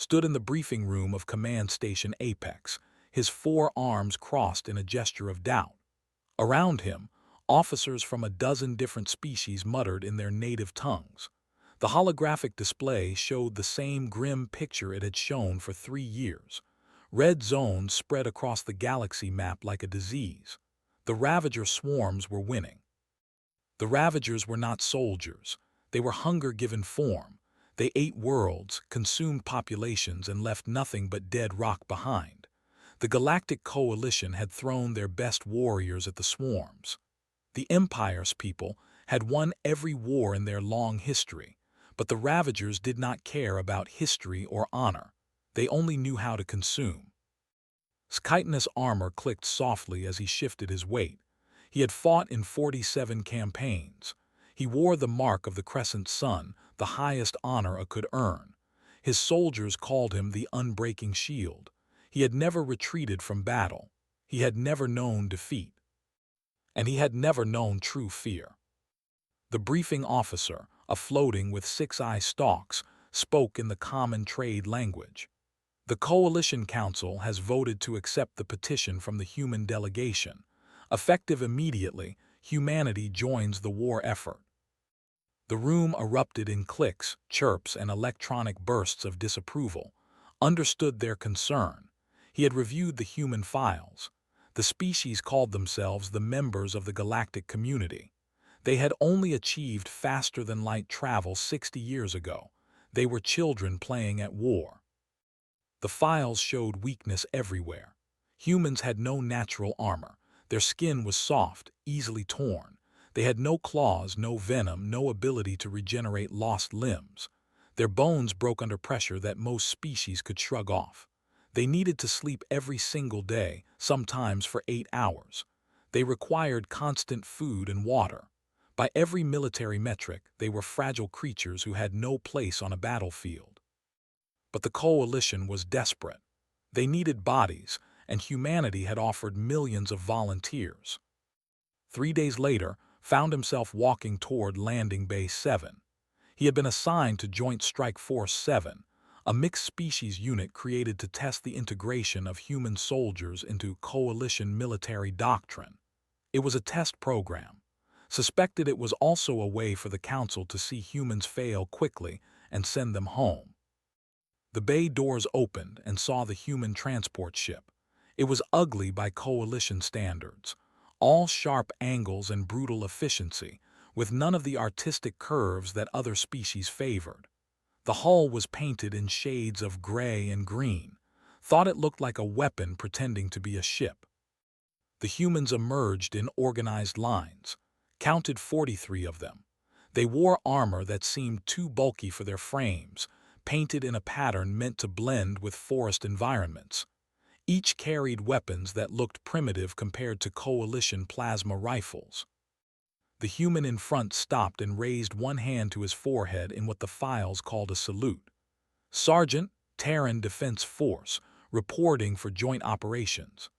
stood in the briefing room of Command Station Apex, his four arms crossed in a gesture of doubt. Around him, officers from a dozen different species muttered in their native tongues. The holographic display showed the same grim picture it had shown for 3 years. Red zones spread across the galaxy map like a disease. The Ravager swarms were winning. The Ravagers were not soldiers. They were hunger given form. They ate worlds, consumed populations, and left nothing but dead rock behind. The Galactic Coalition had thrown their best warriors at the swarms. The Empire's people had won every war in their long history, but the Ravagers did not care about history or honor. They only knew how to consume. Chitinous armor clicked softly as he shifted his weight. He had fought in 47 campaigns. He wore the mark of the Crescent Sun, the highest honor a could earn. His soldiers called him the Unbreaking Shield. He had never retreated from battle. He had never known defeat. And he had never known true fear. The briefing officer, a floating with six-eye stalks, spoke in the common trade language. The Coalition Council has voted to accept the petition from the human delegation. Effective immediately, humanity joins the war effort. The room erupted in clicks, chirps, and electronic bursts of disapproval. Understood their concern. He had reviewed the human files. The species called themselves the members of the galactic community. They had only achieved faster-than-light travel 60 years ago. They were children playing at war. The files showed weakness everywhere. Humans had no natural armor. Their skin was soft, easily torn. They had no claws, no venom, no ability to regenerate lost limbs. Their bones broke under pressure that most species could shrug off. They needed to sleep every single day, sometimes for 8 hours. They required constant food and water. By every military metric, they were fragile creatures who had no place on a battlefield. But the Coalition was desperate. They needed bodies, and humanity had offered millions of volunteers. 3 days later, found himself walking toward Landing Base 7. He had been assigned to Joint Strike Force 7, a mixed-species unit created to test the integration of human soldiers into Coalition military doctrine. It was a test program. Suspected it was also a way for the Council to see humans fail quickly and send them home. The bay doors opened and saw the human transport ship. It was ugly by Coalition standards. All sharp angles and brutal efficiency, with none of the artistic curves that other species favored. The hull was painted in shades of gray and green. Thought it looked like a weapon pretending to be a ship. The humans emerged in organized lines. Counted 43 of them. They wore armor that seemed too bulky for their frames, painted in a pattern meant to blend with forest environments. Each carried weapons that looked primitive compared to Coalition plasma rifles. The human in front stopped and raised one hand to his forehead in what the files called a salute. Sergeant, Terran Defense Force, reporting for joint operations.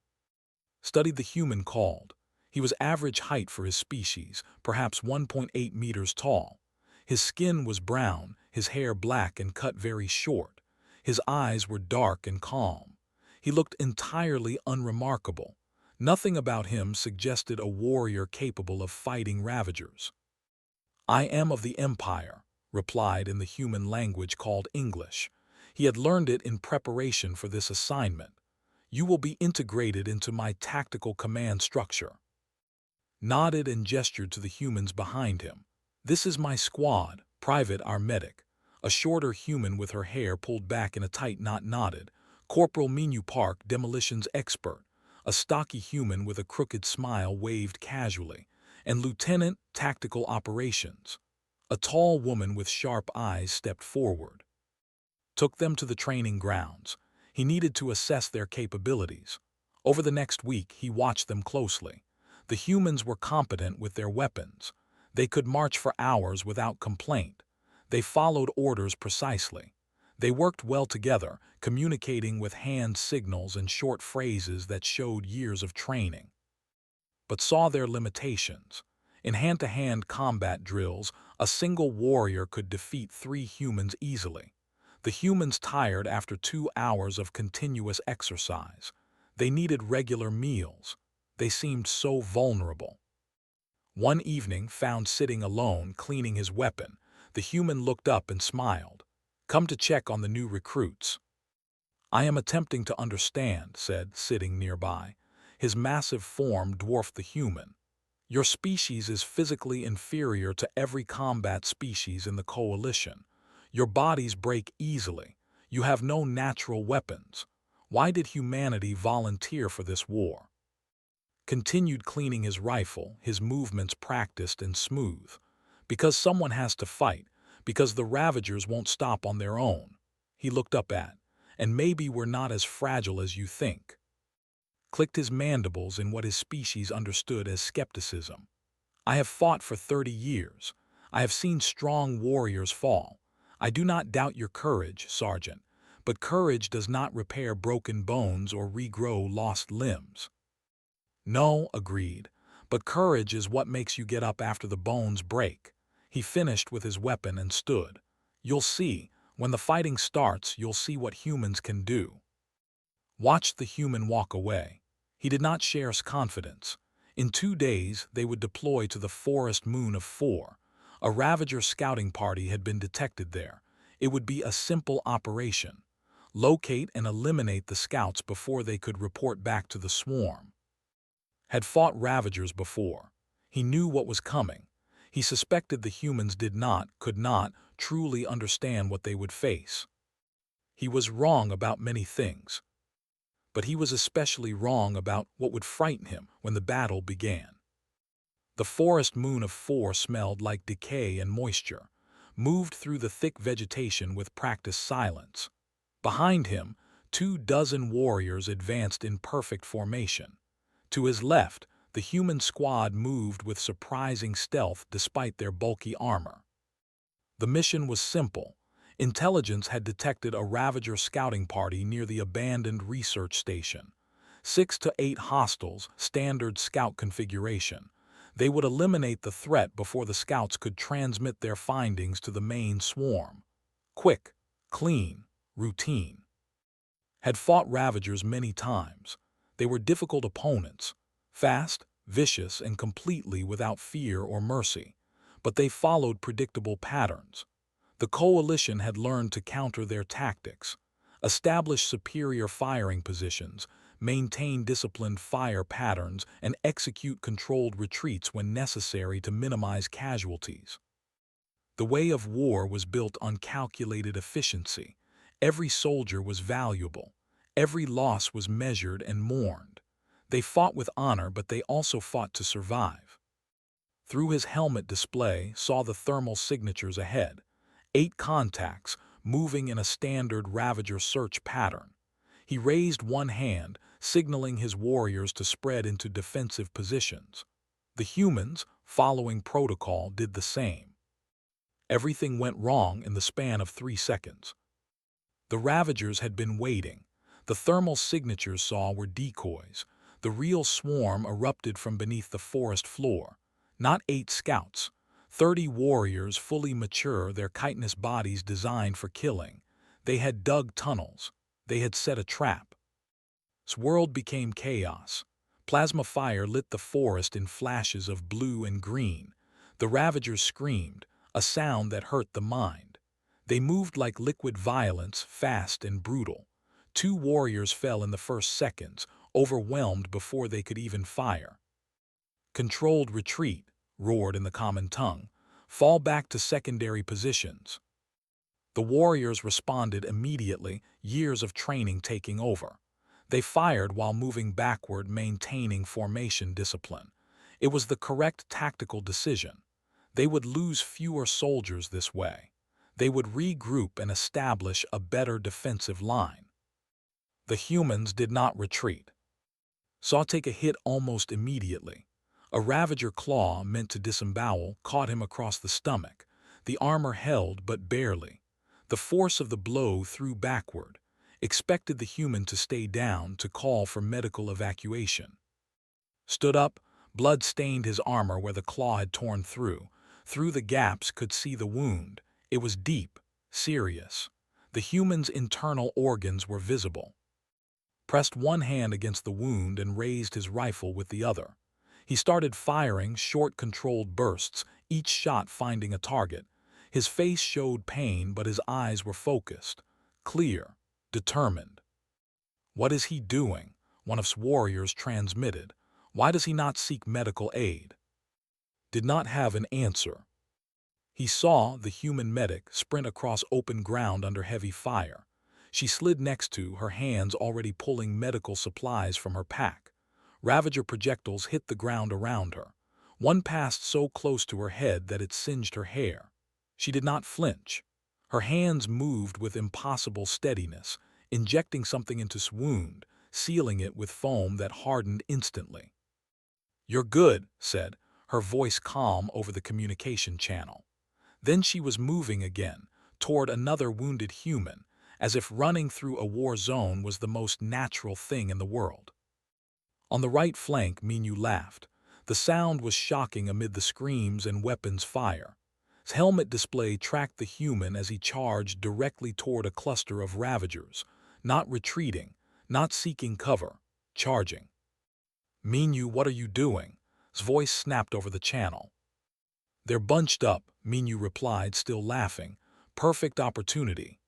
Studied the human called. He was average height for his species, perhaps 1.8 meters tall. His skin was brown, his hair black and cut very short. His eyes were dark and calm. He looked entirely unremarkable. Nothing about him suggested a warrior capable of fighting Ravagers. "I am of the Empire," replied in the human language called English. He had learned it in preparation for this assignment. "You will be integrated into my tactical command structure." Nodded and gestured to the humans behind him. "This is my squad, Private our medic." A shorter human with her hair pulled back in a tight knot nodded. "Corporal Minu Park, demolitions expert." A stocky human with a crooked smile waved casually. "And Lieutenant, tactical operations." A tall woman with sharp eyes stepped forward. Took them to the training grounds. He needed to assess their capabilities. Over the next week, he watched them closely. The humans were competent with their weapons. They could march for hours without complaint. They followed orders precisely. They worked well together, communicating with hand signals and short phrases that showed years of training. But saw their limitations. In hand-to-hand combat drills, a single warrior could defeat 3 humans easily. The humans tired after 2 hours of continuous exercise. They needed regular meals. They seemed so vulnerable. One evening, found sitting alone, cleaning his weapon, the human looked up and smiled. "Come to check on the new recruits." "I am attempting to understand," said, sitting nearby. His massive form dwarfed the human. "Your species is physically inferior to every combat species in the Coalition. Your bodies break easily. You have no natural weapons. Why did humanity volunteer for this war?" Continued cleaning his rifle, his movements practiced and smooth. "Because someone has to fight, because the Ravagers won't stop on their own." He looked up and maybe we're not as fragile as you think. Clicked his mandibles in what his species understood as skepticism. "I have fought for 30 years. I have seen strong warriors fall. I do not doubt your courage, Sergeant, but courage does not repair broken bones or regrow lost limbs." "No," agreed, "but courage is what makes you get up after the bones break." He finished with his weapon and stood. "You'll see. When the fighting starts, you'll see what humans can do." Watched the human walk away. He did not share his confidence. In 2 days, they would deploy to the forest moon of 4. A Ravager scouting party had been detected there. It would be a simple operation. Locate and eliminate the scouts before they could report back to the swarm. Had fought Ravagers before. He knew what was coming. He suspected the humans could not truly understand what they would face. He was wrong about many things, but he was especially wrong about what would frighten him when the battle began. The forest moon of 4 smelled like decay and moisture, moved through the thick vegetation with practiced silence. Behind him, 24 warriors advanced in perfect formation. To his left, the human squad moved with surprising stealth despite their bulky armor. The mission was simple. Intelligence had detected a Ravager scouting party near the abandoned research station. 6 to 8 hostiles, standard scout configuration. They would eliminate the threat before the scouts could transmit their findings to the main swarm. Quick, clean, routine. Had fought Ravagers many times. They were difficult opponents, fast, vicious, and completely without fear or mercy. But they followed predictable patterns. The Coalition had learned to counter their tactics, establish superior firing positions, maintain disciplined fire patterns, and execute controlled retreats when necessary to minimize casualties. The way of war was built on calculated efficiency. Every soldier was valuable. Every loss was measured and mourned. They fought with honor, but they also fought to survive. Through his helmet display, saw the thermal signatures ahead. 8 contacts, moving in a standard Ravager search pattern. He raised one hand, signaling his warriors to spread into defensive positions. The humans, following protocol, did the same. Everything went wrong in the span of 3 seconds. The Ravagers had been waiting. The thermal signatures saw were decoys. The real swarm erupted from beneath the forest floor. Not 8 scouts. 30 warriors fully mature, their chitinous bodies designed for killing. They had dug tunnels. They had set a trap. This world became chaos. Plasma fire lit the forest in flashes of blue and green. The Ravagers screamed, a sound that hurt the mind. They moved like liquid violence, fast and brutal. 2 warriors fell in the first seconds, overwhelmed before they could even fire. "Controlled retreat," roared in the common tongue. "Fall back to secondary positions." The warriors responded immediately, years of training taking over. They fired while moving backward, maintaining formation discipline. It was the correct tactical decision. They would lose fewer soldiers this way. They would regroup and establish a better defensive line. The humans did not retreat. Saw take a hit almost immediately. A Ravager claw meant to disembowel caught him across the stomach. The armor held, but barely. The force of the blow threw backward. Expected the human to stay down, to call for medical evacuation. Stood up, blood stained his armor where the claw had torn through. Through the gaps could see the wound. It was deep, serious. The human's internal organs were visible. Pressed one hand against the wound and raised his rifle with the other. He started firing short, controlled bursts, each shot finding a target. His face showed pain, but his eyes were focused, clear, determined. "What is he doing?" one of his warriors transmitted. "Why does he not seek medical aid?" Did not have an answer. He saw the human medic sprint across open ground under heavy fire. She slid next to, her hands already pulling medical supplies from her pack. Ravager projectiles hit the ground around her. One passed so close to her head that it singed her hair. She did not flinch. Her hands moved with impossible steadiness, injecting something into his wound, sealing it with foam that hardened instantly. "You're good," said, her voice calm over the communication channel. Then she was moving again, toward another wounded human, as if running through a war zone was the most natural thing in the world. On the right flank, Minyu laughed. The sound was shocking amid the screams and weapons fire. His helmet display tracked the human as he charged directly toward a cluster of Ravagers, not retreating, not seeking cover, charging. "Minyu, what are you doing?" His voice snapped over the channel. "They're bunched up," Minyu replied, still laughing. "Perfect opportunity."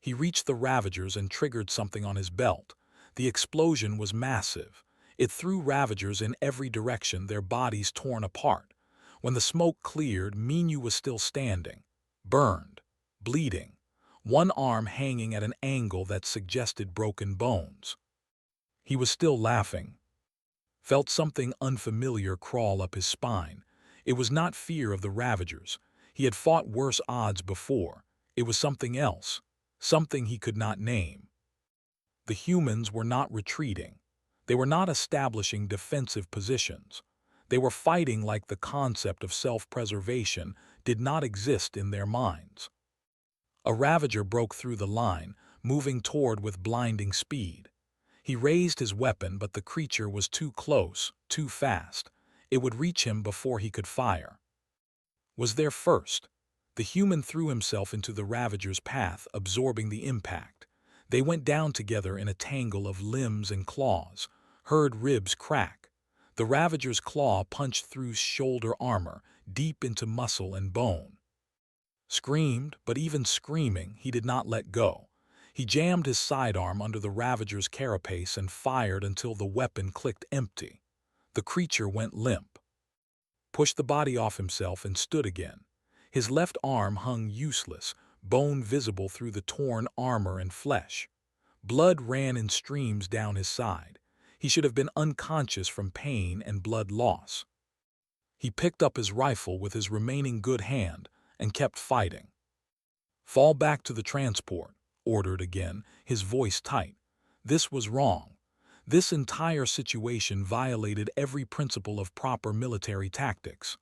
He reached the Ravagers and triggered something on his belt. The explosion was massive. It threw Ravagers in every direction, their bodies torn apart. When the smoke cleared, Minyu was still standing, burned, bleeding, one arm hanging at an angle that suggested broken bones. He was still laughing. Felt something unfamiliar crawl up his spine. It was not fear of the Ravagers. He had fought worse odds before. It was something else, something he could not name. The humans were not retreating. They were not establishing defensive positions. They were fighting like the concept of self-preservation did not exist in their minds. A Ravager broke through the line, moving toward with blinding speed. He raised his weapon, but the creature was too close, too fast. It would reach him before he could fire. Was there first? The human threw himself into the Ravager's path, absorbing the impact. They went down together in a tangle of limbs and claws, heard ribs crack. The Ravager's claw punched through shoulder armor, deep into muscle and bone. Screamed, but even screaming, he did not let go. He jammed his sidearm under the Ravager's carapace and fired until the weapon clicked empty. The creature went limp, pushed the body off himself, and stood again. His left arm hung useless, bone visible through the torn armor and flesh. Blood ran in streams down his side. He should have been unconscious from pain and blood loss. He picked up his rifle with his remaining good hand and kept fighting. "Fall back to the transport," ordered again, his voice tight. This was wrong. This entire situation violated every principle of proper military tactics.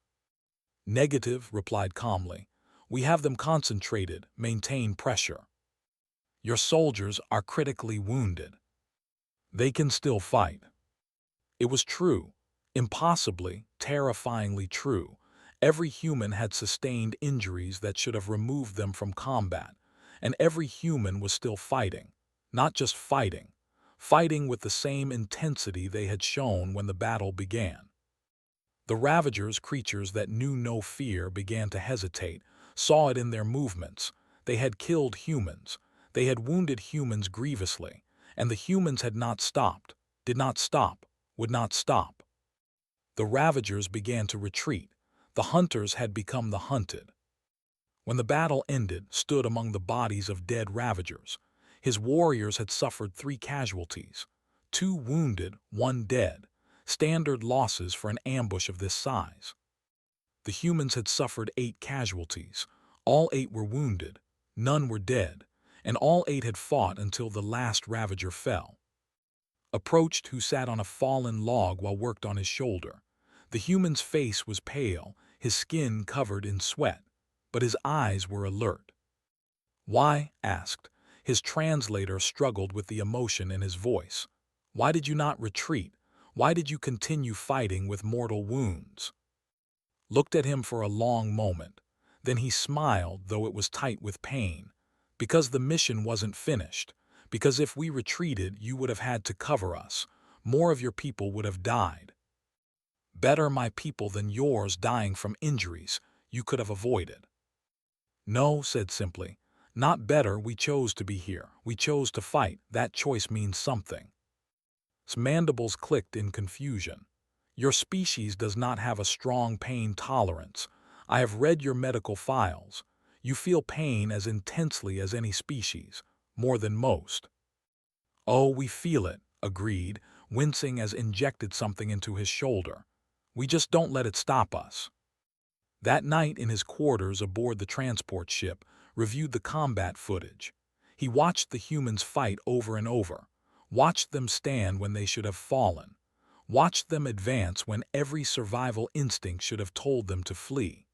"Negative," replied calmly. "We have them concentrated, maintain pressure. Your soldiers are critically wounded. They can still fight." It was true, impossibly, terrifyingly true. Every human had sustained injuries that should have removed them from combat, and every human was still fighting. Not just fighting, fighting with the same intensity they had shown when the battle began. The Ravagers, creatures that knew no fear, began to hesitate, saw it in their movements. They had killed humans. They had wounded humans grievously, and the humans had not stopped, did not stop, would not stop. The Ravagers began to retreat. The hunters had become the hunted. When the battle ended, stood among the bodies of dead Ravagers. His warriors had suffered 3 casualties, 2 wounded, 1 dead, standard losses for an ambush of this size. The humans had suffered 8 casualties. All 8 were wounded, none were dead, and all 8 had fought until the last Ravager fell. Approached, who sat on a fallen log while worked on his shoulder. The human's face was pale, his skin covered in sweat, but his eyes were alert. "Why?" asked. His translator struggled with the emotion in his voice. "Why did you not retreat? Why did you continue fighting with mortal wounds?" Looked at him for a long moment. Then he smiled, though it was tight with pain. Because the mission wasn't finished. Because if we retreated, you would have had to cover us. More of your people would have died. Better my people than yours dying from injuries you could have avoided. No, said simply. Not better, we chose to be here. We chose to fight. That choice means something. His mandibles clicked in confusion. Your species does not have a strong pain tolerance. I have read your medical files. You feel pain as intensely as any species, more than most. Oh, we feel it, agreed, wincing as injected something into his shoulder. We just don't let it stop us. That night in his quarters aboard the transport ship, reviewed the combat footage. He watched the humans fight over and over, watched them stand when they should have fallen, watched them advance when every survival instinct should have told them to flee.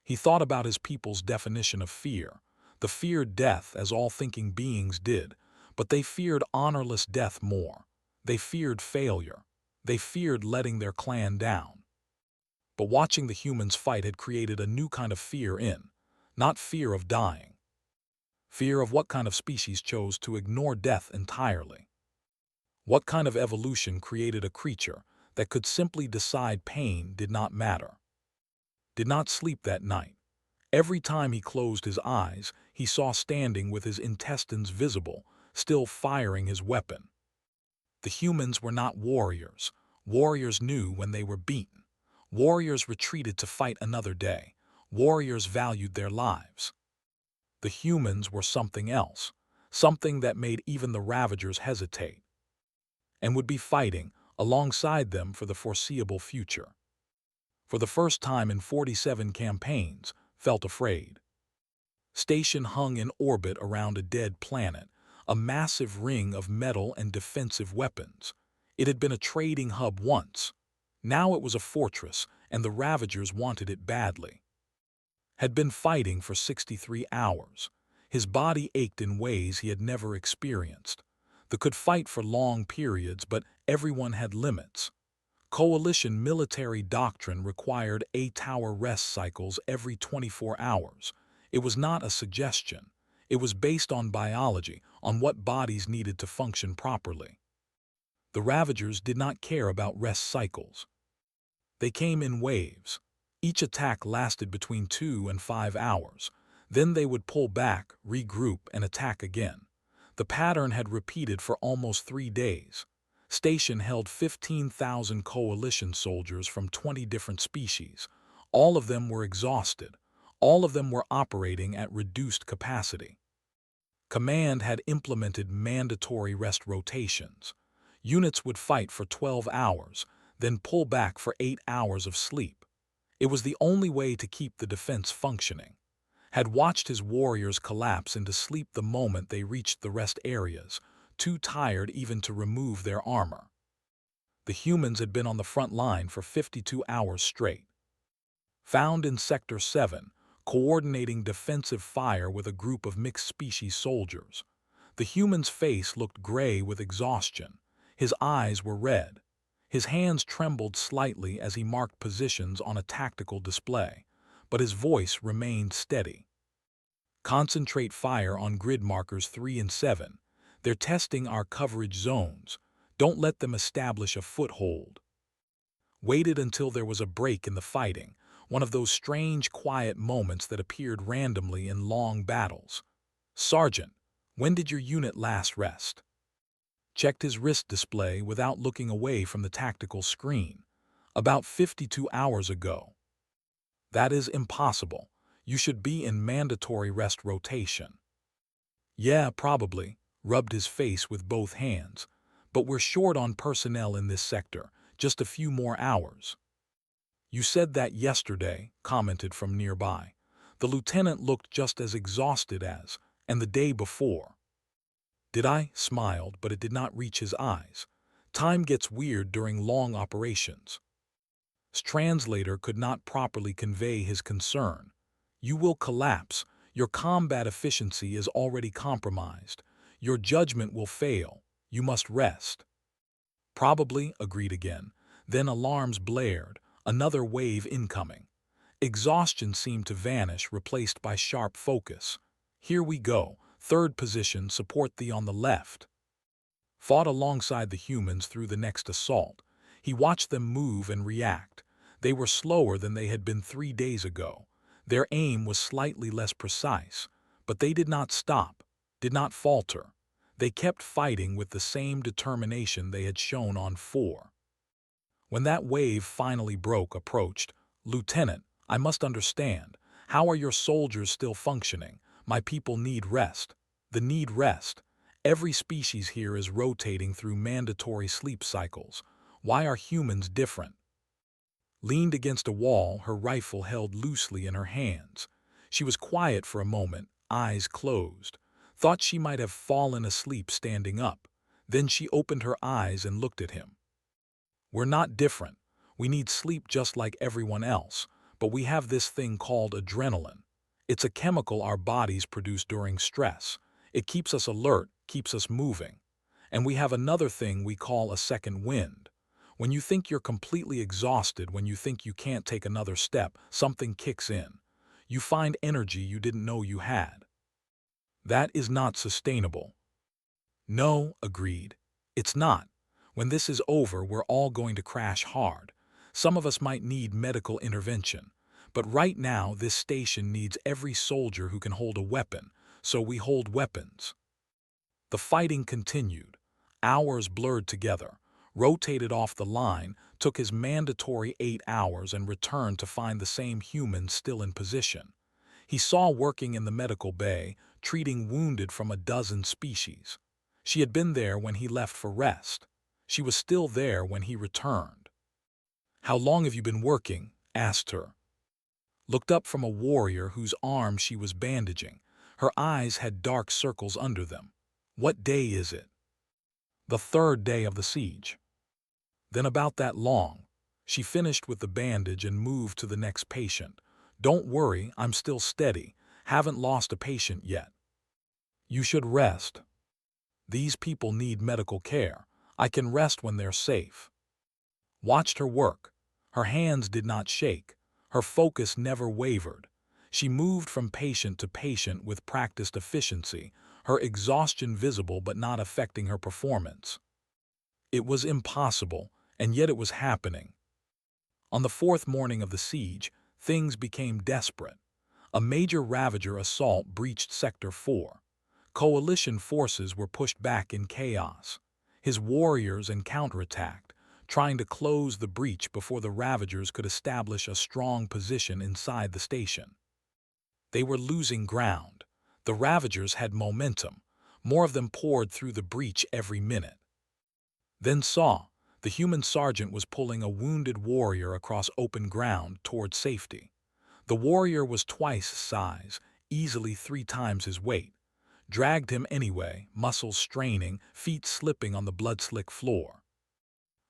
He thought about his people's definition of fear. They feared death as all thinking beings did, but they feared honorless death more. They feared failure. They feared letting their clan down. But watching the humans fight had created a new kind of fear not fear of dying. Fear of what kind of species chose to ignore death entirely. What kind of evolution created a creature that could simply decide pain did not matter. Did not sleep that night. Every time he closed his eyes, he saw standing with his intestines visible, still firing his weapon. The humans were not warriors. Warriors knew when they were beaten. Warriors retreated to fight another day. Warriors valued their lives. The humans were something else, something that made even the Ravagers hesitate, and would be fighting alongside them for the foreseeable future. For the first time in 47 campaigns, felt afraid. Station hung in orbit around a dead planet, a massive ring of metal and defensive weapons. It had been a trading hub once. Now it was a fortress, and the Ravagers wanted it badly. Had been fighting for 63 hours. His body ached in ways he had never experienced. They could fight for long periods, but everyone had limits. Coalition military doctrine required 8-hour rest cycles every 24 hours. It was not a suggestion. It was based on biology, on what bodies needed to function properly. The Ravagers did not care about rest cycles. They came in waves. Each attack lasted between 2 and 5 hours. Then they would pull back, regroup, and attack again. The pattern had repeated for almost 3 days. Station held 15,000 coalition soldiers from 20 different species. All of them were exhausted. All of them were operating at reduced capacity. Command had implemented mandatory rest rotations. Units would fight for 12 hours, then pull back for 8 hours of sleep. It was the only way to keep the defense functioning. Had watched his warriors collapse into sleep the moment they reached the rest areas, too tired even to remove their armor. The humans had been on the front line for 52 hours straight. Found in Sector 7, coordinating defensive fire with a group of mixed-species soldiers. The human's face looked gray with exhaustion. His eyes were red. His hands trembled slightly as he marked positions on a tactical display, but his voice remained steady. Concentrate fire on grid markers 3 and 7. They're testing our coverage zones. Don't let them establish a foothold. Waited until there was a break in the fighting, one of those strange, quiet moments that appeared randomly in long battles. Sergeant, when did your unit last rest? Checked his wrist display without looking away from the tactical screen. About 52 hours ago. That is impossible. You should be in mandatory rest rotation. Yeah, probably, rubbed his face with both hands. But we're short on personnel in this sector, just a few more hours. You said that yesterday, commented from nearby. The lieutenant looked just as exhausted as, and the day before. Did I? Smiled, but it did not reach his eyes. Time gets weird during long operations. His translator could not properly convey his concern. You will collapse. Your combat efficiency is already compromised. Your judgment will fail. You must rest. Probably, agreed again. Then alarms blared, another wave incoming. Exhaustion seemed to vanish, replaced by sharp focus. Here we go. Third position, support thee on the left. Fought alongside the humans through the next assault. He watched them move and react. They were slower than they had been 3 days ago. Their aim was slightly less precise, but they did not stop, did not falter. They kept fighting with the same determination they had shown on 4. When that wave finally approached, "Lieutenant, I must understand. How are your soldiers still functioning? My people need rest." The need rest. Every species here is rotating through mandatory sleep cycles. Why are humans different? Leaned against a wall, her rifle held loosely in her hands. She was quiet for a moment, eyes closed. Thought she might have fallen asleep standing up. Then she opened her eyes and looked at him. "We're not different. We need sleep just like everyone else, but we have this thing called adrenaline. It's a chemical our bodies produce during stress. It keeps us alert, keeps us moving. And we have another thing we call a second wind. When you think you're completely exhausted, when you think you can't take another step, something kicks in. You find energy you didn't know you had. That is not sustainable." "No," agreed. "It's not. When this is over, we're all going to crash hard. Some of us might need medical intervention. But right now, this station needs every soldier who can hold a weapon, so we hold weapons." The fighting continued. Hours blurred together. Rotated off the line, took his mandatory 8 hours and returned to find the same humans still in position. He saw working in the medical bay, treating wounded from a dozen species. She had been there when he left for rest. She was still there when he returned. "How long have you been working?" asked her. Looked up from a warrior whose arm she was bandaging. Her eyes had dark circles under them. "What day is it?" "The 3rd day of the siege." "Then about that long." She finished with the bandage and moved to the next patient. "Don't worry, I'm still steady. Haven't lost a patient yet." "You should rest. These people need medical care. I can rest when they're safe." Watched her work. Her hands did not shake. Her focus never wavered. She moved from patient to patient with practiced efficiency, her exhaustion visible but not affecting her performance. It was impossible, and yet it was happening. On the 4th morning of the siege, things became desperate. A major Ravager assault breached Sector 4. Coalition forces were pushed back in chaos. His warriors and counterattacked, trying to close the breach before the Ravagers could establish a strong position inside the station. They were losing ground. The Ravagers had momentum. More of them poured through the breach every minute. Then the human sergeant was pulling a wounded warrior across open ground toward safety. The warrior was twice his size, easily 3 times his weight. Dragged him anyway, muscles straining, feet slipping on the blood-slick floor.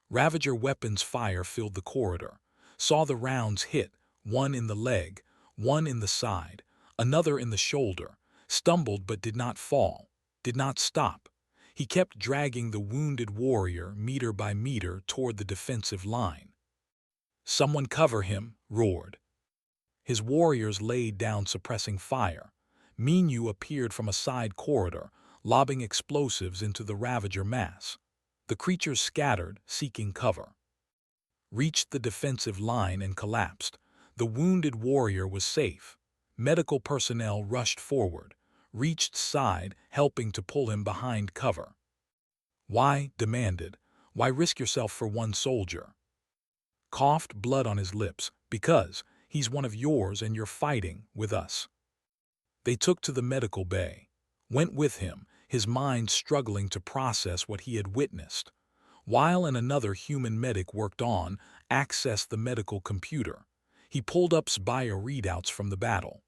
Ravager weapons fire filled the corridor. Saw the rounds hit, one in the leg, one in the side, another in the shoulder. Stumbled but did not fall, did not stop. He kept dragging the wounded warrior meter by meter toward the defensive line. "Someone cover him," roared. His warriors laid down, suppressing fire. Minu appeared from a side corridor, lobbing explosives into the Ravager mass. The creatures scattered, seeking cover. Reached the defensive line and collapsed. The wounded warrior was safe. Medical personnel rushed forward, reached side, helping to pull him behind cover. "Why?" demanded. "Why risk yourself for one soldier?" Coughed, blood on his lips. "Because he's one of yours and you're fighting with us." They took to the medical bay. Went with him, his mind struggling to process what he had witnessed. While another human medic worked on, accessed the medical computer. He pulled up bio readouts from the battle.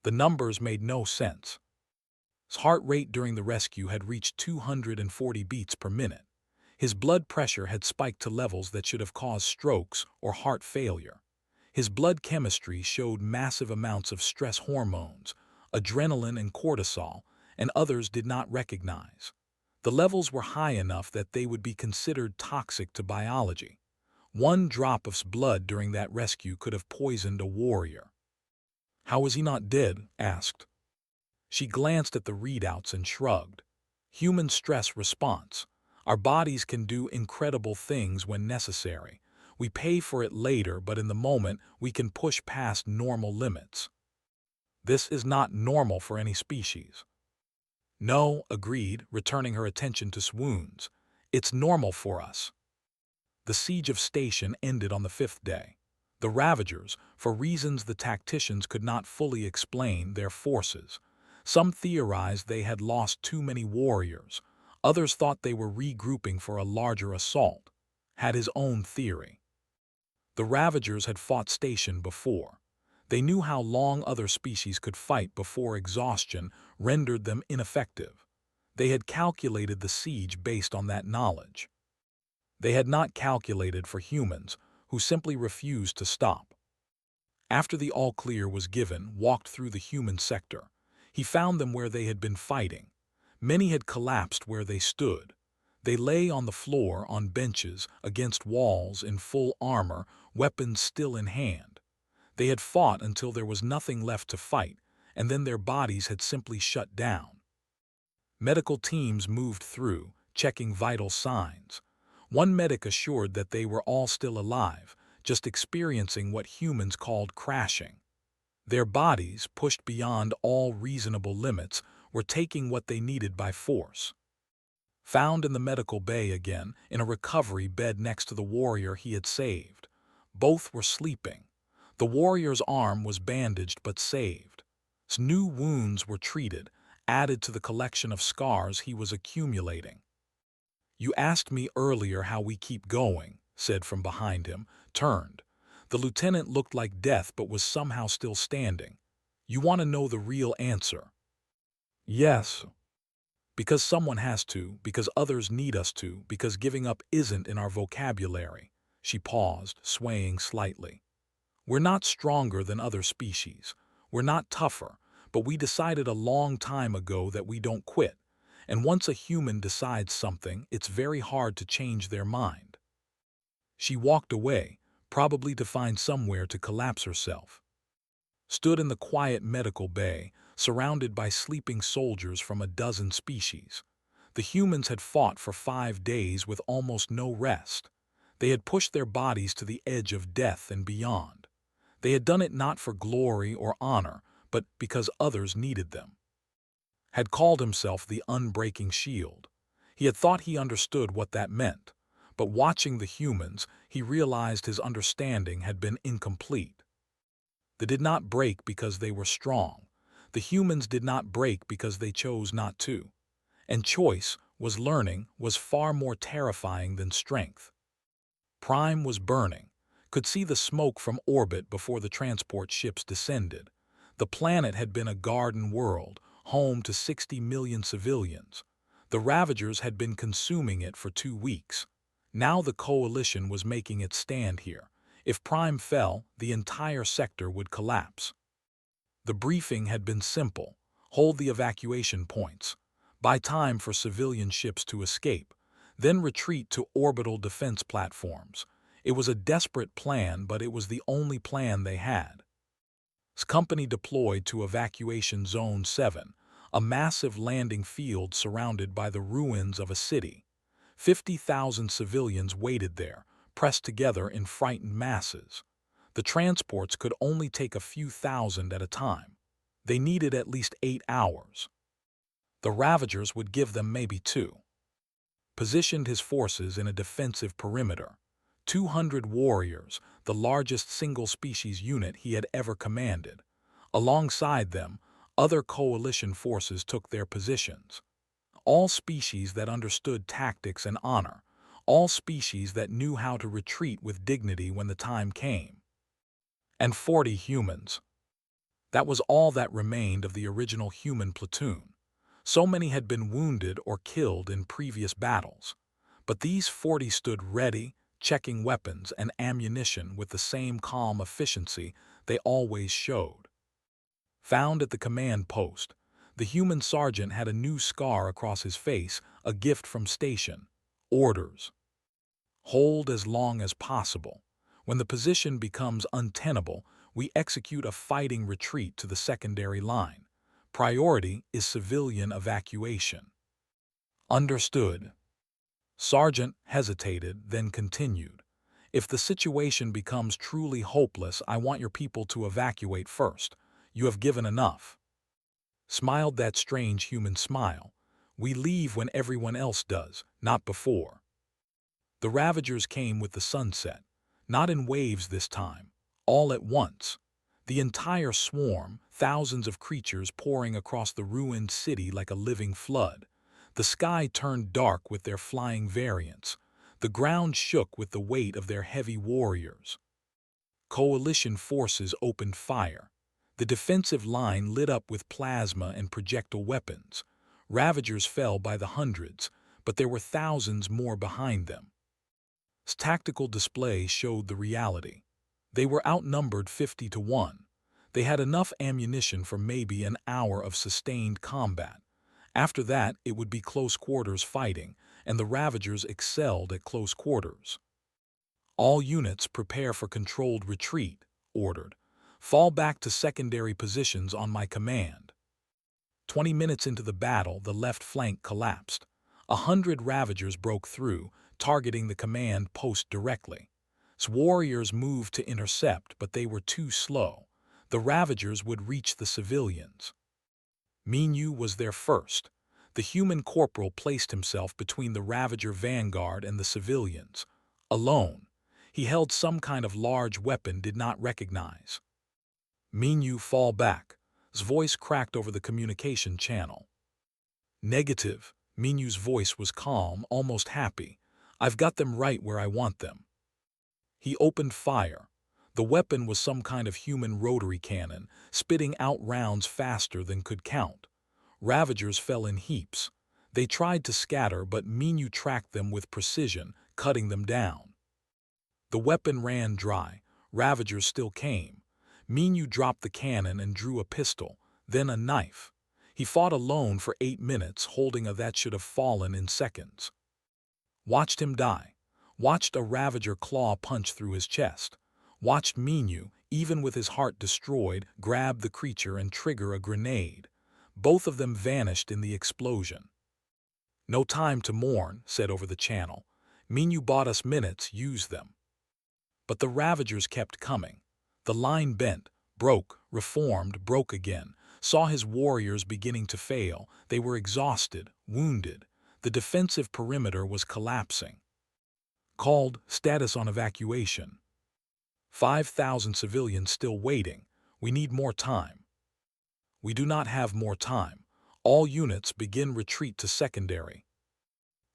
The numbers made no sense. His heart rate during the rescue had reached 240 beats per minute. His blood pressure had spiked to levels that should have caused strokes or heart failure. His blood chemistry showed massive amounts of stress hormones, adrenaline and cortisol, and others did not recognize. The levels were high enough that they would be considered toxic to biology. One drop of blood during that rescue could have poisoned a warrior. "How is he not dead?" asked. She glanced at the readouts and shrugged. Human stress response. Our bodies can do incredible things when necessary. We pay for it later, but in the moment, we can push past normal limits. This is not normal for any species. No, agreed, returning her attention to swoons. It's normal for us. The siege of Station ended on the 5th day. The Ravagers, for reasons the tacticians could not fully explain, their forces. Some theorized they had lost too many warriors. Others thought they were regrouping for a larger assault. Had his own theory. The Ravagers had fought Station before. They knew how long other species could fight before exhaustion rendered them ineffective. They had calculated the siege based on that knowledge. They had not calculated for humans, who simply refused to stop. After the all-clear was given, walked through the human sector. He found them where they had been fighting. Many had collapsed where they stood. They lay on the floor, on benches, against walls, in full armor, weapons still in hand. They had fought until there was nothing left to fight, and then their bodies had simply shut down. Medical teams moved through, checking vital signs. One medic assured that they were all still alive, just experiencing what humans called crashing. Their bodies, pushed beyond all reasonable limits, were taking what they needed by force. Found in the medical bay again, in a recovery bed next to the warrior he had saved. Both were sleeping. The warrior's arm was bandaged but saved. His new wounds were treated, added to the collection of scars he was accumulating. "You asked me earlier how we keep going," said from behind him, turned. The lieutenant looked like death but was somehow still standing. "You want to know the real answer?" "Yes." "Because someone has to, because others need us to, because giving up isn't in our vocabulary." She paused, swaying slightly. "We're not stronger than other species. We're not tougher, but we decided a long time ago that we don't quit. And once a human decides something, it's very hard to change their mind." She walked away, probably to find somewhere to collapse herself. Stood in the quiet medical bay, surrounded by sleeping soldiers from a dozen species. The humans had fought for 5 days with almost no rest. They had pushed their bodies to the edge of death and beyond. They had done it not for glory or honor, but because others needed them. Had called himself the Unbreaking Shield. He had thought he understood what that meant, but watching the humans, he realized his understanding had been incomplete. They did not break because they were strong. The humans did not break because they chose not to. And choice, was learning, was far more terrifying than strength. Prime was burning, could see the smoke from orbit before the transport ships descended. The planet had been a garden world, home to 60 million civilians. The Ravagers had been consuming it for 2 weeks. Now the coalition was making its stand here. If Prime fell, the entire sector would collapse. The briefing had been simple. Hold the evacuation points. Buy time for civilian ships to escape. Then retreat to orbital defense platforms. It was a desperate plan, but it was the only plan they had. His company deployed to Evacuation Zone 7, a massive landing field surrounded by the ruins of a city. 50,000 civilians waited there, pressed together in frightened masses. The transports could only take a few thousand at a time. They needed at least 8 hours. The Ravagers would give them maybe 2. Positioned his forces in a defensive perimeter. 200 warriors, the largest single-species unit he had ever commanded. Alongside them, other coalition forces took their positions. All species that understood tactics and honor. All species that knew how to retreat with dignity when the time came. And 40 humans. That was all that remained of the original human platoon. So many had been wounded or killed in previous battles. But these 40 stood ready, checking weapons and ammunition with the same calm efficiency they always showed. Found at the command post, the human sergeant had a new scar across his face, a gift from Station. Orders. Hold as long as possible. When the position becomes untenable, we execute a fighting retreat to the secondary line. Priority is civilian evacuation. Understood. Sergeant hesitated, then continued. If the situation becomes truly hopeless, I want your people to evacuate first. You have given enough. Smiled that strange human smile. We leave when everyone else does, not before. The Ravagers came with the sunset, not in waves this time, all at once. The entire swarm, thousands of creatures pouring across the ruined city like a living flood. The sky turned dark with their flying variants. The ground shook with the weight of their heavy warriors. Coalition forces opened fire. The defensive line lit up with plasma and projectile weapons. Ravagers fell by the hundreds, but there were thousands more behind them. Tactical display showed the reality. They were outnumbered 50-1. They had enough ammunition for maybe an hour of sustained combat. After that, it would be close quarters fighting, and the Ravagers excelled at close quarters. All units prepare for controlled retreat, ordered. Fall back to secondary positions on my command. 20 minutes into the battle, the left flank collapsed. 100 Ravagers broke through, targeting the command post directly. Warriors moved to intercept, but they were too slow. The Ravagers would reach the civilians. Minyu was there first. The human corporal placed himself between the Ravager vanguard and the civilians. Alone, he held some kind of large weapon did not recognize. Minyu, fall back. His voice cracked over the communication channel. Negative. Minyu's voice was calm, almost happy. I've got them right where I want them. He opened fire. The weapon was some kind of human rotary cannon, spitting out rounds faster than could count. Ravagers fell in heaps. They tried to scatter, but Minyu tracked them with precision, cutting them down. The weapon ran dry. Ravagers still came. Minyu dropped the cannon and drew a pistol, then a knife. He fought alone for 8 minutes, holding a that should have fallen in seconds. Watched him die. Watched a Ravager claw punch through his chest. Watched Minyu, even with his heart destroyed, grab the creature and trigger a grenade. Both of them vanished in the explosion. No time to mourn, said over the channel. Minyu bought us minutes, use them. But the Ravagers kept coming. The line bent, broke, reformed, broke again. Saw his warriors beginning to fail. They were exhausted, wounded. The defensive perimeter was collapsing. Called status on evacuation. 5,000 civilians still waiting. We need more time. We do not have more time. All units begin retreat to secondary.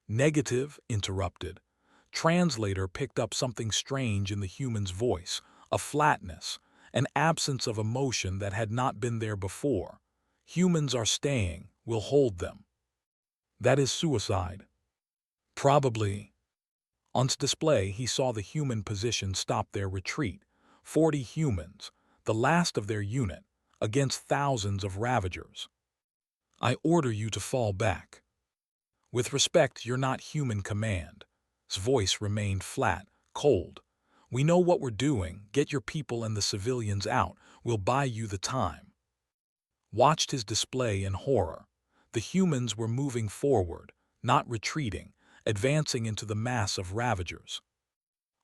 Negative, interrupted. Translator picked up something strange in the human's voice, a flatness, an absence of emotion that had not been there before. Humans are staying, we'll hold them. That is suicide. Probably. On display, he saw the human position stop their retreat. 40 humans, the last of their unit, against thousands of Ravagers. I order you to fall back. With respect, you're not human command. His voice remained flat, cold. We know what we're doing. Get your people and the civilians out. We'll buy you the time. Watched his display in horror. The humans were moving forward, not retreating, advancing into the mass of Ravagers.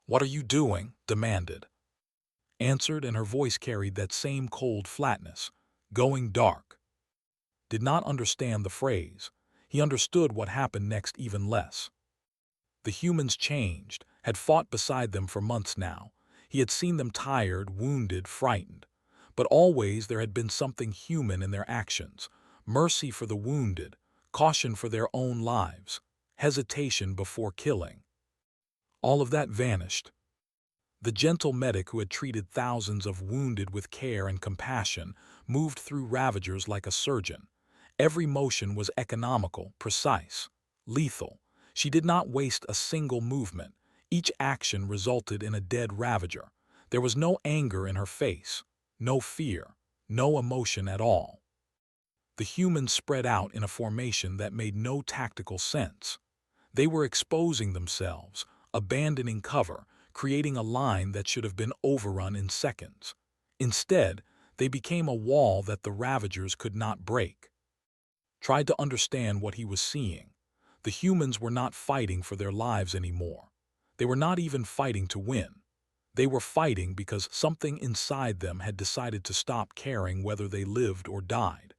What are you doing? Demanded. Answered, and her voice carried that same cold flatness. Going dark. Did not understand the phrase. He understood what happened next even less. The humans changed, had fought beside them for months now. He had seen them tired, wounded, frightened. But always there had been something human in their actions. Mercy for the wounded, caution for their own lives, hesitation before killing. All of that vanished. The gentle medic who had treated thousands of wounded with care and compassion moved through Ravagers like a surgeon. Every motion was economical, precise, lethal. She did not waste a single movement. Each action resulted in a dead Ravager. There was no anger in her face, no fear, no emotion at all. The humans spread out in a formation that made no tactical sense. They were exposing themselves, abandoning cover, creating a line that should have been overrun in seconds. Instead, They became a wall that the Ravagers could not break. Tried to understand what he was seeing. The humans were not fighting for their lives anymore. They were not even fighting to win. They were fighting because something inside them had decided to stop caring whether they lived or died.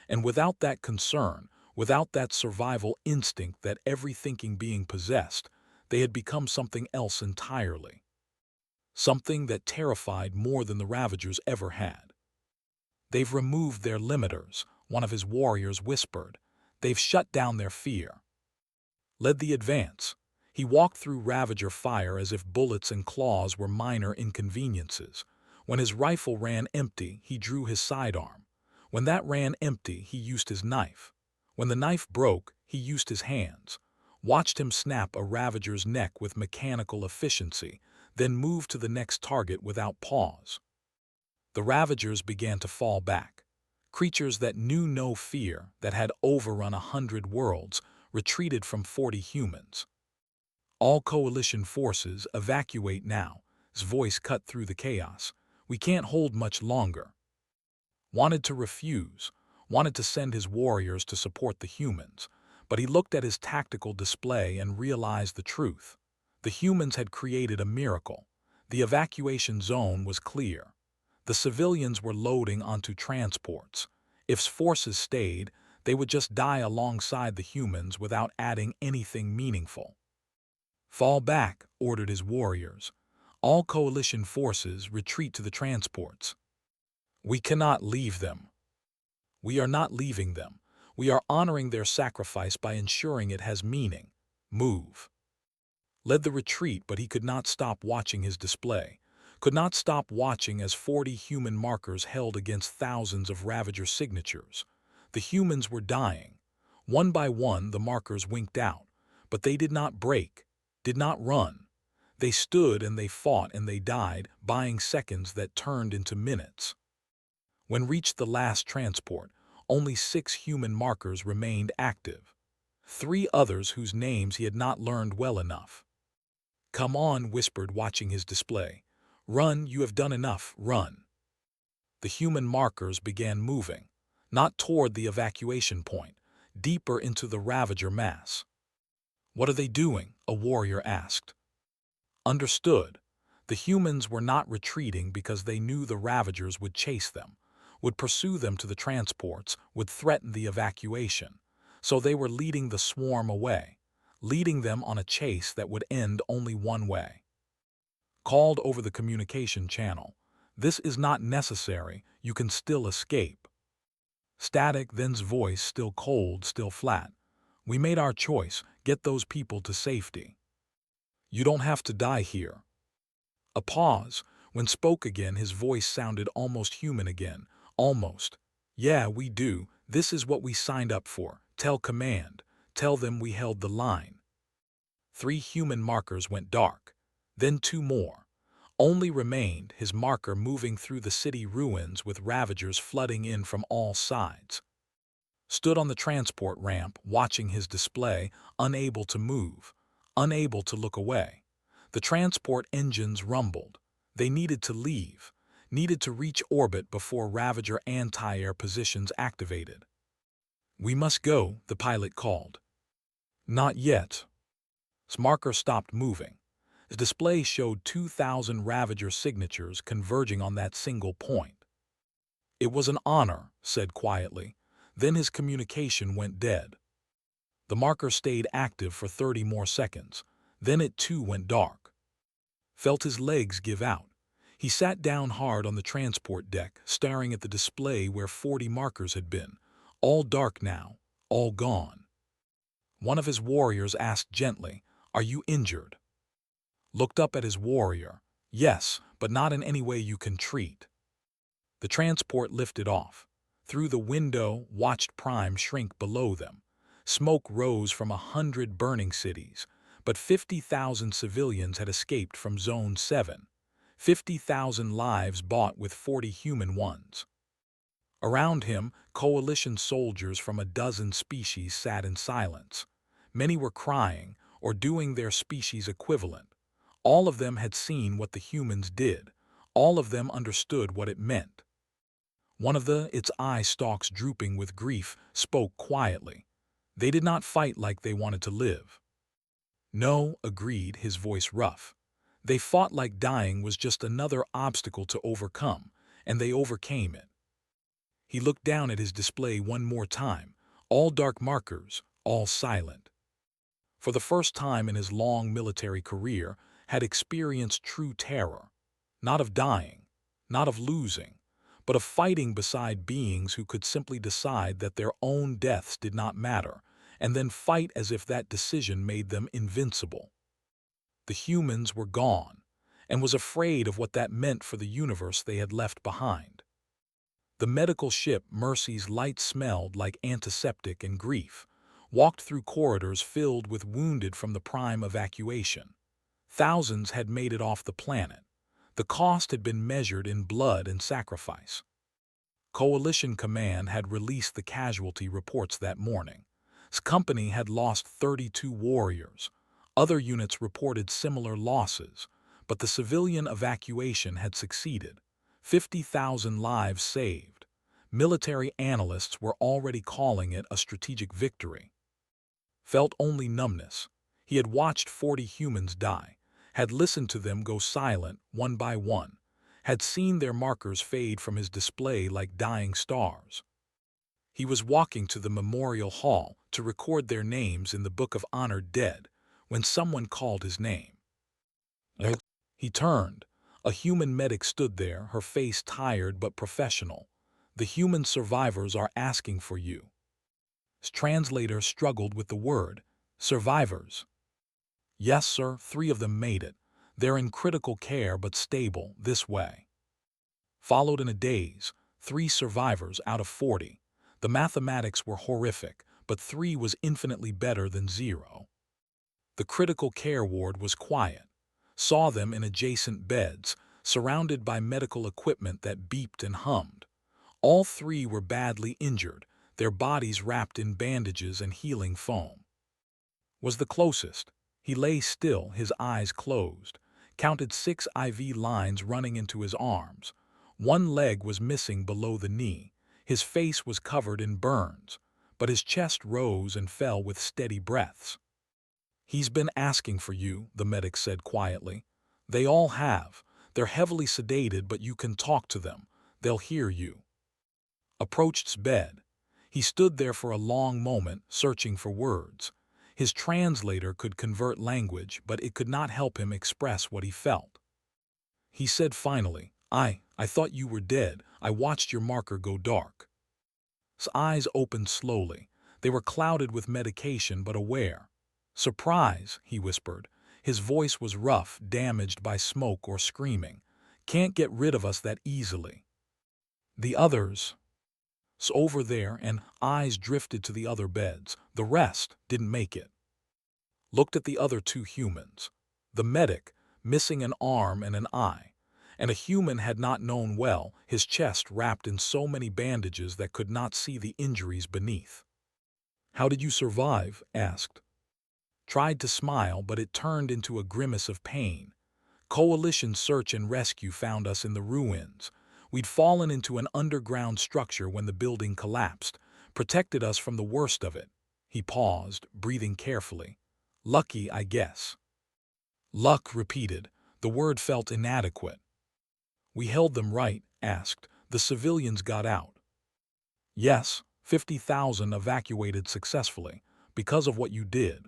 And without that concern, without that survival instinct that every thinking being possessed, they had become something else entirely. Something that terrified more than the Ravagers ever had. "They've removed their limiters," one of his warriors whispered. "They've shut down their fear." Led the advance. He walked through Ravager fire as if bullets and claws were minor inconveniences. When his rifle ran empty, he drew his sidearm. When that ran empty, he used his knife. When the knife broke, he used his hands. Watched him snap a Ravager's neck with mechanical efficiency, then move to the next target without pause. The Ravagers began to fall back. Creatures that knew no fear, that had overrun 100 worlds, retreated from 40 humans. "All coalition forces, evacuate now." His voice cut through the chaos. "We can't hold much longer." Wanted to refuse, wanted to send his warriors to support the humans, but he looked at his tactical display and realized the truth. The humans had created a miracle. The evacuation zone was clear. The civilians were loading onto transports. If forces stayed, they would just die alongside the humans without adding anything meaningful. "Fall back," ordered his warriors. "All coalition forces retreat to the transports." "We cannot leave them." "We are not leaving them. We are honoring their sacrifice by ensuring it has meaning. Move." Led the retreat, but he could not stop watching his display. Could not stop watching as 40 human markers held against thousands of Ravager signatures. The humans were dying. One by one the markers winked out, but they did not break, did not run. They stood and they fought and they died, buying seconds that turned into minutes. When reached the last transport, only 6 human markers remained active. 3 others whose names he had not learned well enough. "Come on," whispered, watching his display. "Run, you have done enough, run." The human markers began moving, not toward the evacuation point, deeper into the Ravager mass. "What are they doing?" a warrior asked. Understood. The humans were not retreating because they knew the Ravagers would chase them, would pursue them to the transports, would threaten the evacuation. So they were leading the swarm away, leading them on a chase that would end only one way. Called over the communication channel. "This is not necessary, you can still escape." Static, then's voice, still cold, still flat. "We made our choice, get those people to safety. You don't have to die here." A pause. When spoke again, his voice sounded almost human again. Almost. "Yeah, we do. This is what we signed up for. Tell command. Tell them we held the line." 3 human markers went dark. Then 2 more. Only remained his marker moving through the city ruins with Ravagers flooding in from all sides. Stood on the transport ramp, watching his display, unable to move, unable to look away. The transport engines rumbled. They needed to leave, needed to reach orbit before Ravager anti-air positions activated. "We must go," the pilot called. "Not yet." His marker stopped moving. The display showed 2,000 Ravager signatures converging on that single point. "It was an honor," said quietly. Then his communication went dead. The marker stayed active for 30 more seconds. Then it too went dark. Felt his legs give out. He sat down hard on the transport deck, staring at the display where 40 markers had been. All dark now, all gone. One of his warriors asked gently, "Are you injured?" Looked up at his warrior. "Yes, but not in any way you can treat." The transport lifted off. Through the window, watched Prime shrink below them. Smoke rose from 100 burning cities, but 50,000 civilians had escaped from Zone 7. 50,000 lives bought with 40 human ones. Around him, coalition soldiers from a dozen species sat in silence. Many were crying or doing their species equivalent. All of them had seen what the humans did. All of them understood what it meant. One of its eye stalks drooping with grief, spoke quietly. They did not fight like they wanted to live. No, agreed, his voice rough. They fought like dying was just another obstacle to overcome, and they overcame it. He looked down at his display one more time, all dark markers, all silent. For the first time in his long military career, had experienced true terror, not of dying, not of losing, but of fighting beside beings who could simply decide that their own deaths did not matter, and then fight as if that decision made them invincible. The humans were gone, and was afraid of what that meant for the universe they had left behind. The medical ship Mercy's light smelled like antiseptic and grief, walked through corridors filled with wounded from the prime evacuation. Thousands had made it off the planet. The cost had been measured in blood and sacrifice. Coalition Command had released the casualty reports that morning. His company had lost 32 warriors. Other units reported similar losses, but the civilian evacuation had succeeded. 50,000 lives saved. Military analysts were already calling it a strategic victory. Felt only numbness. He had watched 40 humans die, had listened to them go silent one by one, had seen their markers fade from his display like dying stars. He was walking to the memorial hall to record their names in the Book of Honored Dead when someone called his name. He turned. A human medic stood there, her face tired but professional. The human survivors are asking for you. His translator struggled with the word, survivors. Yes, sir, 3 of them made it. They're in critical care but stable, this way. Followed in a daze, 3 survivors out of 40. The mathematics were horrific, but 3 was infinitely better than 0. The critical care ward was quiet. Saw them in adjacent beds, surrounded by medical equipment that beeped and hummed. All 3 were badly injured, their bodies wrapped in bandages and healing foam. Was the closest. He lay still, his eyes closed, counted 6 IV lines running into his arms. 1 leg was missing below the knee. His face was covered in burns, but his chest rose and fell with steady breaths. He's been asking for you, the medic said quietly. They all have. They're heavily sedated, but you can talk to them. They'll hear you. Approached bed. He stood there for a long moment, searching for words. His translator could convert language, but it could not help him express what he felt. He said finally, I thought you were dead. I watched your marker go dark. His eyes opened slowly. They were clouded with medication but aware. Surprise, he whispered. His voice was rough, damaged by smoke or screaming. Can't get rid of us that easily. The others... over there, and eyes drifted to the other beds. The rest didn't make it. Looked at the other 2 humans. The medic, missing an arm and an eye, and a human had not known well, his chest wrapped in so many bandages that could not see the injuries beneath. How did you survive? Asked. Tried to smile, but it turned into a grimace of pain. Coalition search and rescue found us in the ruins. We'd fallen into an underground structure when the building collapsed, protected us from the worst of it. He paused, breathing carefully. Lucky, I guess. Luck, repeated. The word felt inadequate. We held them right, asked. The civilians got out. Yes, 50,000 evacuated successfully, because of what you did.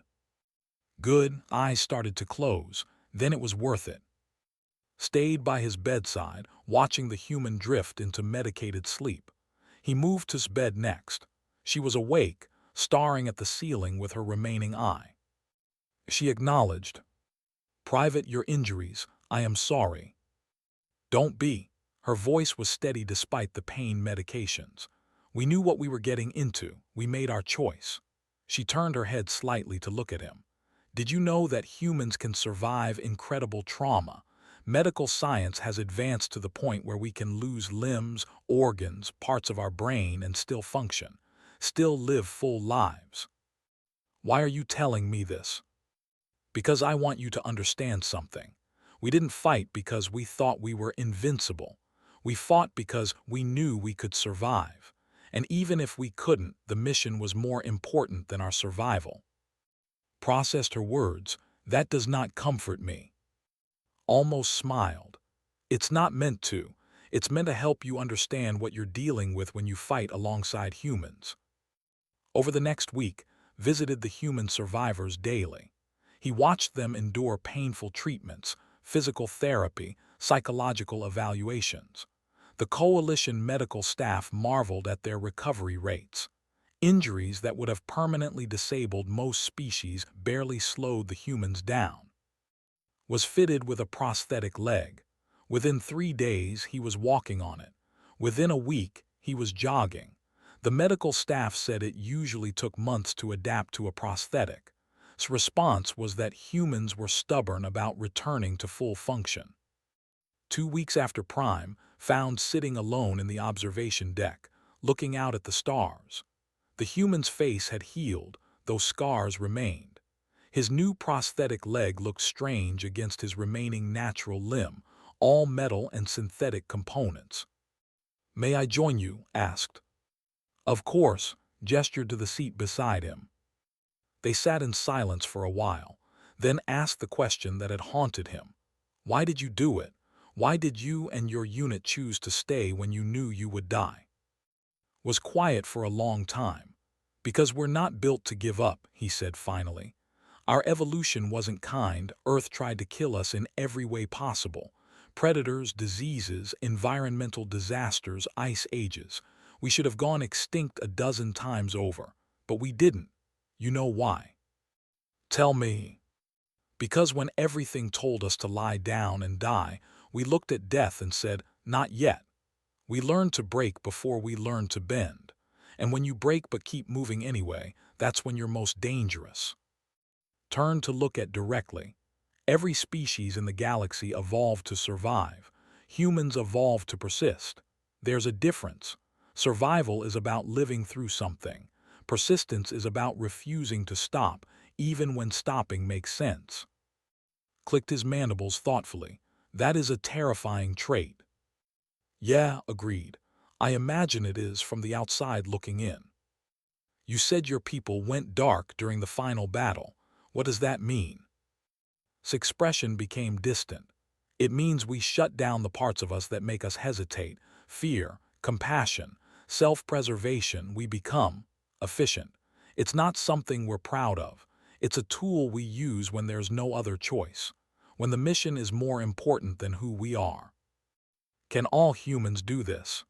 Good, eyes started to close, then it was worth it. Stayed by his bedside, watching the human drift into medicated sleep. He moved to his bed next. She was awake, staring at the ceiling with her remaining eye. She acknowledged. Private, your injuries, I am sorry. Don't be. Her voice was steady despite the pain medications. We knew what we were getting into. We made our choice. She turned her head slightly to look at him. Did you know that humans can survive incredible trauma? Medical science has advanced to the point where we can lose limbs, organs, parts of our brain and still function, still live full lives. Why are you telling me this? Because I want you to understand something. We didn't fight because we thought we were invincible. We fought because we knew we could survive. And even if we couldn't, the mission was more important than our survival. Processed her words. That does not comfort me. Almost smiled. It's not meant to. It's meant to help you understand what you're dealing with when you fight alongside humans. Over the next week, visited the human survivors daily. He watched them endure painful treatments, physical therapy, psychological evaluations. The coalition medical staff marveled at their recovery rates. Injuries that would have permanently disabled most species barely slowed the humans down. Was fitted with a prosthetic leg. Within 3 days, he was walking on it. Within a week, he was jogging. The medical staff said it usually took months to adapt to a prosthetic. His response was that humans were stubborn about returning to full function. 2 weeks after Prime, found sitting alone in the observation deck, looking out at the stars. The human's face had healed, though scars remained. His new prosthetic leg looked strange against his remaining natural limb, all metal and synthetic components. "May I join you?" asked. "Of course," gestured to the seat beside him. They sat in silence for a while, then asked the question that had haunted him. "Why did you do it? Why did you and your unit choose to stay when you knew you would die?" Was quiet for a long time. "Because we're not built to give up," he said finally. "Our evolution wasn't kind. Earth tried to kill us in every way possible. Predators, diseases, environmental disasters, ice ages. We should have gone extinct a dozen times over. But we didn't. You know why?" "Tell me." "Because when everything told us to lie down and die, we looked at death and said, 'Not yet.' We learned to break before we learned to bend. And when you break but keep moving anyway, that's when you're most dangerous." Turn to look at directly. Every species in the galaxy evolved to survive. Humans evolved to persist. There's a difference. Survival is about living through something. Persistence is about refusing to stop, even when stopping makes sense. Clicked his mandibles thoughtfully. "That is a terrifying trait." "Yeah," agreed. "I imagine it is from the outside looking in." "You said your people went dark during the final battle. What does that mean?" His expression became distant. "It means we shut down the parts of us that make us hesitate, fear, compassion, self-preservation. We become efficient. It's not something we're proud of. It's a tool we use when there's no other choice, when the mission is more important than who we are." Can all humans do this?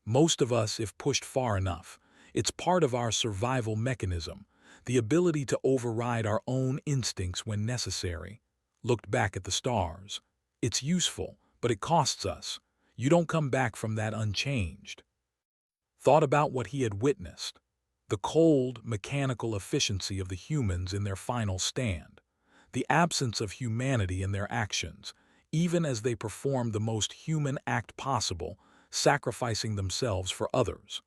Most of us, if pushed far enough. It's part of our survival mechanism, the ability to override our own instincts when necessary. Looked back at the stars. It's useful, but it costs us. You don't come back from that unchanged. Thought about what he had witnessed. The cold, mechanical efficiency of the humans in their final stand. The absence of humanity in their actions, even as they performed the most human act possible, sacrificing themselves for others.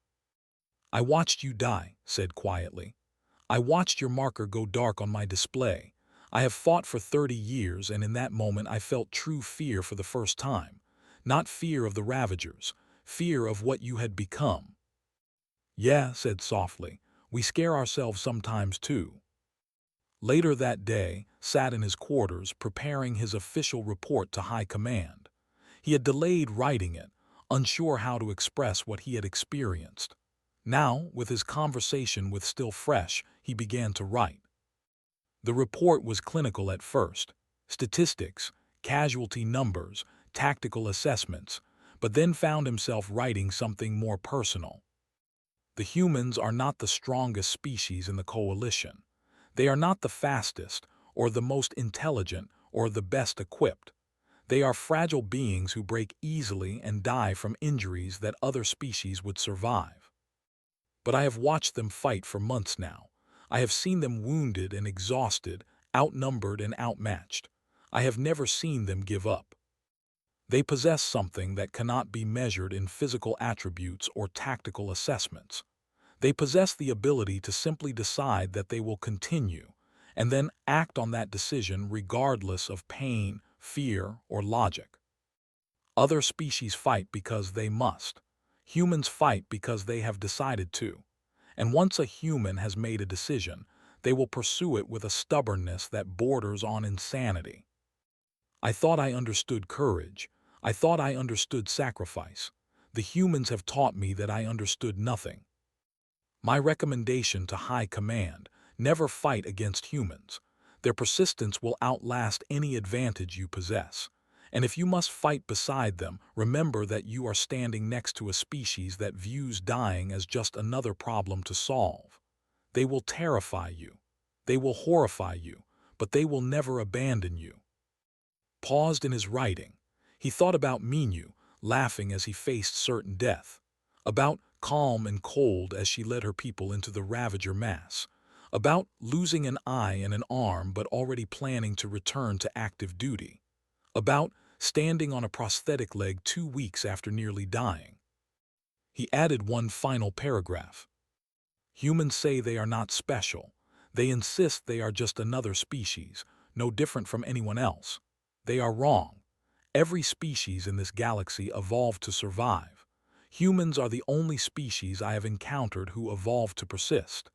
"I watched you die," said quietly. "I watched your marker go dark on my display. I have fought for 30 years, and in that moment I felt true fear for the first time. Not fear of the Ravagers, fear of what you had become." "Yeah," said softly. "We scare ourselves sometimes too." Later that day, sat in his quarters preparing his official report to High Command. He had delayed writing it, unsure how to express what he had experienced. Now, with his conversation with still fresh, he began to write. The report was clinical at first. Statistics, casualty numbers, tactical assessments, but then found himself writing something more personal. The humans are not the strongest species in the coalition. They are not the fastest, or the most intelligent, or the best equipped. They are fragile beings who break easily and die from injuries that other species would survive. But I have watched them fight for months now. I have seen them wounded and exhausted, outnumbered and outmatched. I have never seen them give up. They possess something that cannot be measured in physical attributes or tactical assessments. They possess the ability to simply decide that they will continue, and then act on that decision regardless of pain, fear, or logic. Other species fight because they must. Humans fight because they have decided to. And once a human has made a decision, they will pursue it with a stubbornness that borders on insanity. I thought I understood courage. I thought I understood sacrifice. The humans have taught me that I understood nothing. My recommendation to High Command: never fight against humans. Their persistence will outlast any advantage you possess. And if you must fight beside them, remember that you are standing next to a species that views dying as just another problem to solve. They will terrify you. They will horrify you, but they will never abandon you. Paused in his writing. He thought about Minu, laughing as he faced certain death. About calm and cold as she led her people into the Ravager mass. About losing an eye and an arm but already planning to return to active duty. About standing on a prosthetic leg 2 weeks after nearly dying. He added one final paragraph. Humans say they are not special. They insist they are just another species, no different from anyone else. They are wrong. Every species in this galaxy evolved to survive. Humans are the only species I have encountered who evolved to persist.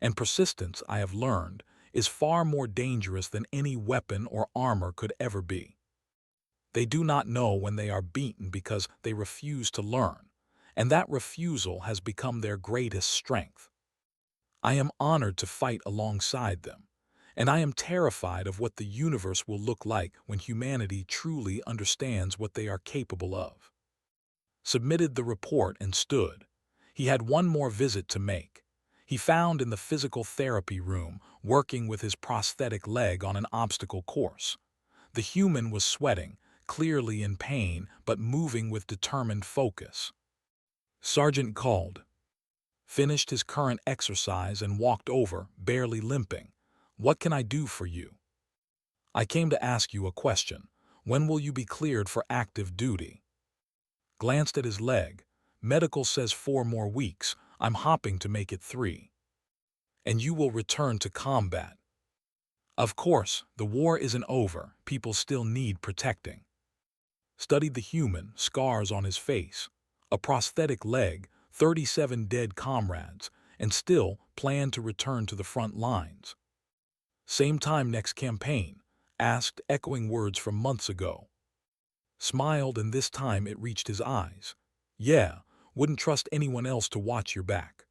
And persistence, I have learned, is far more dangerous than any weapon or armor could ever be. They do not know when they are beaten because they refuse to learn, and that refusal has become their greatest strength. I am honored to fight alongside them, and I am terrified of what the universe will look like when humanity truly understands what they are capable of. Submitted the report and stood. He had one more visit to make. He found in the physical therapy room, working with his prosthetic leg on an obstacle course. The human was sweating, clearly in pain, but moving with determined focus. Sergeant called. Finished his current exercise and walked over, barely limping. "What can I do for you?" "I came to ask you a question. When will you be cleared for active duty?" Glanced at his leg. "Medical says 4 more weeks. I'm hopping to make it 3. "And you will return to combat." "Of course, the war isn't over. People still need protecting." Studied the human, scars on his face. A prosthetic leg, 37 dead comrades, and still planned to return to the front lines. "Same time next campaign?" asked, echoing words from months ago. Smiled, and this time it reached his eyes. "Yeah, wouldn't trust anyone else to watch your back."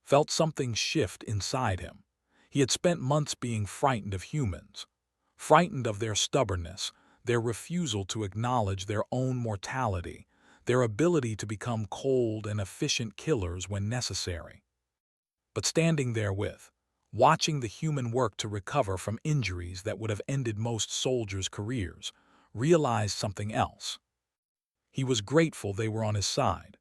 Felt something shift inside him. He had spent months being frightened of humans. Frightened of their stubbornness, their refusal to acknowledge their own mortality, their ability to become cold and efficient killers when necessary. But standing there watching the human work to recover from injuries that would have ended most soldiers' careers, realized something else. He was grateful they were on his side.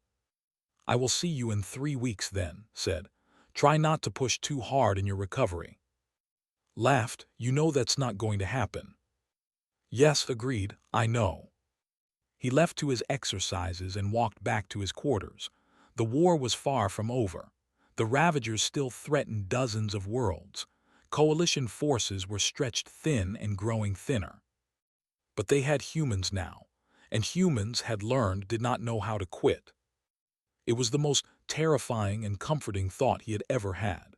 "I will see you in 3 weeks then," said. "Try not to push too hard in your recovery." Laughed. "You know that's not going to happen." "Yes," agreed, "I know." He left to his exercises and walked back to his quarters. The war was far from over. The Ravagers still threatened dozens of worlds. Coalition forces were stretched thin and growing thinner. But they had humans now, and humans had learned did not know how to quit. It was the most terrifying and comforting thought he had ever had.